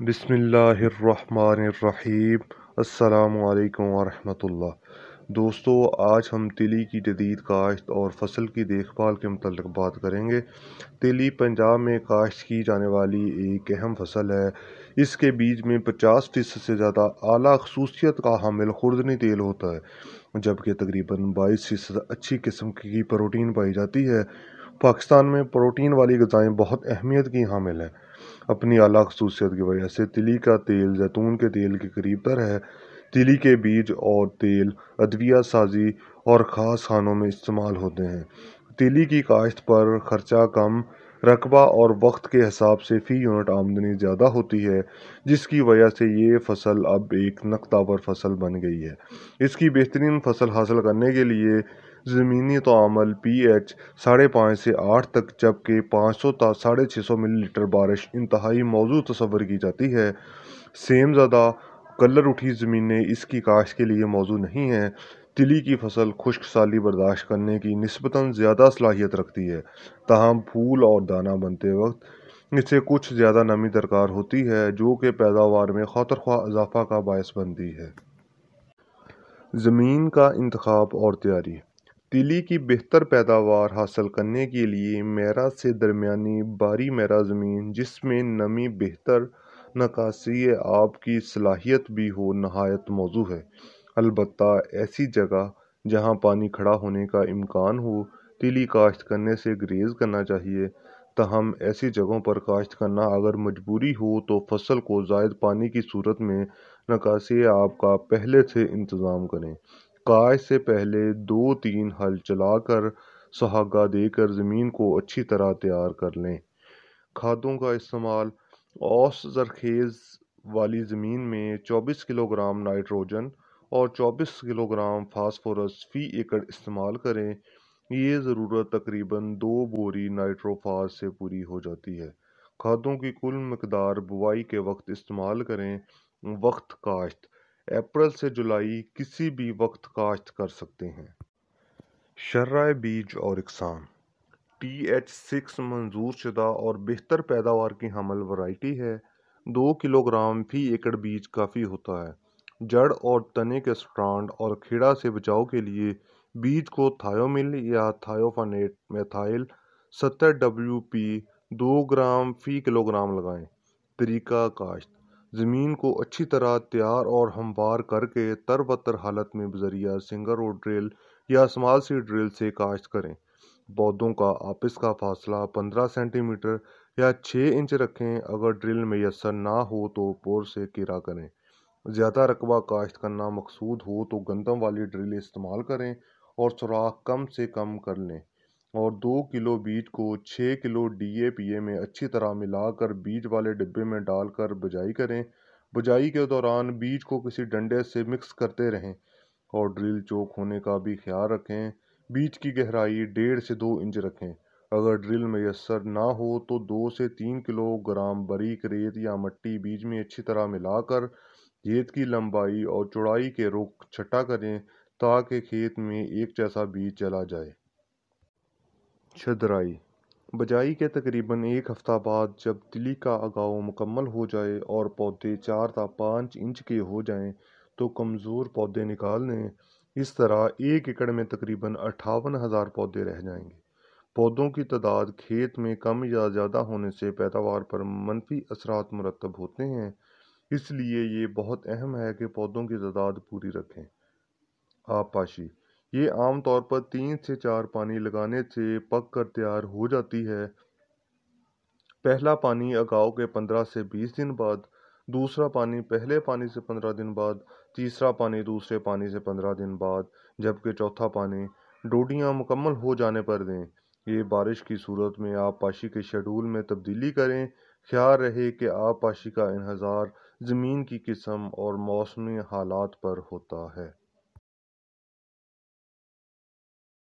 बिस्मिल्लाहिर्रहमानिर्रहीम। अस्सलामु अलैकुम वरहमतुल्लाह। दोस्तों, आज हम तिली की जदीद काश्त और फसल की देखभाल के मुतल्लिक़ बात करेंगे। तिली पंजाब में काश्त की जाने वाली एक अहम फसल है। इसके बीज में 50% से ज़्यादा आला खसूसियत का हामिल खुर्दनी तेल होता है, जबकि तकरीबन 22% अच्छी किस्म की प्रोटीन पाई जाती है। पाकिस्तान में प्रोटीन वाली ग़िज़ाएँ बहुत अहमियत की हामिल हैं। अपनी आला खसूसियत की वजह से तिली का तेल जैतून के तेल के करीब तर है। तिली के बीज और तेल अदविया साजी और ख़ास खानों में इस्तेमाल होते हैं। तिली की काश्त पर खर्चा कम, रकबा और वक्त के हिसाब से फ़ी यूनिट आमदनी ज़्यादा होती है, जिसकी वजह से ये फसल अब एक नकतावर फसल बन गई है। इसकी बेहतरीन फसल हासिल करने के लिए ज़मीनी तामल pH 5.5 से 8 तक, जबकि 500 ता 650 मिलीलीटर बारिश इंतहाई मौजू तस्वर की जाती है। सेम ज़्यादा कलर उठी ज़मीनें इसकी काश्त के लिए मौजू नहीं हैं। तिली की फसल खुश्क साली बर्दाश्त करने की निस्बतन ज़्यादा सलाहियत रखती है, ताहम फूल और दाना बनते वक्त इससे कुछ ज़्यादा नमी दरकार होती है, जो कि पैदावार में खातिर-ख्वाह इजाफा का बायस बनती है। ज़मीन का इंतखाब और तैयारी। तिली की बेहतर पैदावार हासिल करने के लिए मेरा से दरमियानी बारी मेरा ज़मीन जिसमें नमी बेहतर निकासी आब की सलाहियत भी हो नहायत मौजू है। अलबत्ता ऐसी जगह जहाँ पानी खड़ा होने का इम्कान हो तिली काश्त करने से गुरेज करना चाहिए। तहम ऐसी जगहों पर काश्त करना अगर मजबूरी हो तो फसल को ज़ायद पानी की सूरत में निकासी आब का पहले से इंतज़ाम करें। काश्त से पहले 2-3 हल चलाकर सुहागा देकर ज़मीन को अच्छी तरह तैयार कर लें। खादों का इस्तेमाल। औस ज़रखेज़ वाली ज़मीन में 24 किलोग्राम नाइट्रोजन और 24 किलोग्राम फास्फोरस फ़ी एकड़ इस्तेमाल करें। ये ज़रूरत तकरीबन 2 बोरी नाइट्रोफास से पूरी हो जाती है। खादों की कुल मकदार बुवाई के वक्त इस्तेमाल करें। वक्त काश्त। अप्रैल से जुलाई किसी भी वक्त काश्त कर सकते हैं। शर्राए बीज और इकसाम। TH6 मंजूर शुदा और बेहतर पैदावार की हमल वैरायटी है। 2 किलोग्राम फ़ी एकड़ बीज काफ़ी होता है। जड़ और तने के स्ट्रांड और खीड़ा से बचाव के लिए बीज को थायोमिल या थायोफानेट मेथाइल 70 WP 2 ग्राम फ़ी किलोग्राम लगाएं। तरीका काश्त। ज़मीन को अच्छी तरह तैयार और हमवार करके तरबतर हालत में बजरिया सिंगर रोड ड्रिल या स्मॉल सी ड्रिल से काश्त करें। पौधों का आपस का फासला 15 सेंटीमीटर या 6 इंच रखें। अगर ड्रिल मैसर ना हो तो पोर से किरा करें। ज़्यादा रकबा काश्त करना मकसूद हो तो गंदम वाली ड्रिल इस्तेमाल करें और सुराख कम से कम कर लें। और 2 किलो बीज को 6 किलो DAPA में अच्छी तरह मिलाकर बीज वाले डिब्बे में डालकर बुझाई करें। बुझाई के दौरान बीज को किसी डंडे से मिक्स करते रहें और ड्रिल चोक होने का भी ख्याल रखें। बीज की गहराई 1.5 से 2 इंच रखें। अगर ड्रिल मैसर ना हो तो 2 से 3 किलोग्राम बारीक रेत या मट्टी बीज में अच्छी तरह मिलाकर खेत की लंबाई और चौड़ाई के रुख छटा करें ताकि खेत में एक जैसा बीज चला जाए। छदराई। बजाई के तकरीबन 1 हफ्ता बाद जब तिली का अगाव मुकम्मल हो जाए और पौधे 4 से 5 इंच के हो जाएं तो कमज़ोर पौधे निकाल लें। इस तरह 1 एकड़ में तकरीबन 58,000 पौधे रह जाएंगे। पौधों की तादाद खेत में कम या ज़्यादा होने से पैदावार पर मनफी असरात मुरतब होते हैं, इसलिए ये बहुत अहम है कि पौधों की तादाद पूरी रखें। आबपाशी। ये आम तौर पर 3 से 4 पानी लगाने से पक कर तैयार हो जाती है। पहला पानी अगाव के 15 से 20 दिन बाद, दूसरा पानी पहले पानी से 15 दिन बाद, तीसरा पानी दूसरे पानी से 15 दिन बाद, जबकि चौथा पानी डोडियाँ मुकम्मल हो जाने पर दें। ये बारिश की सूरत में आबपाशी के शेड्यूल में तब्दीली करें। ख्याल रहे कि आबपाशी का इन्हसार ज़मीन की किस्म और मौसमी हालात पर होता है।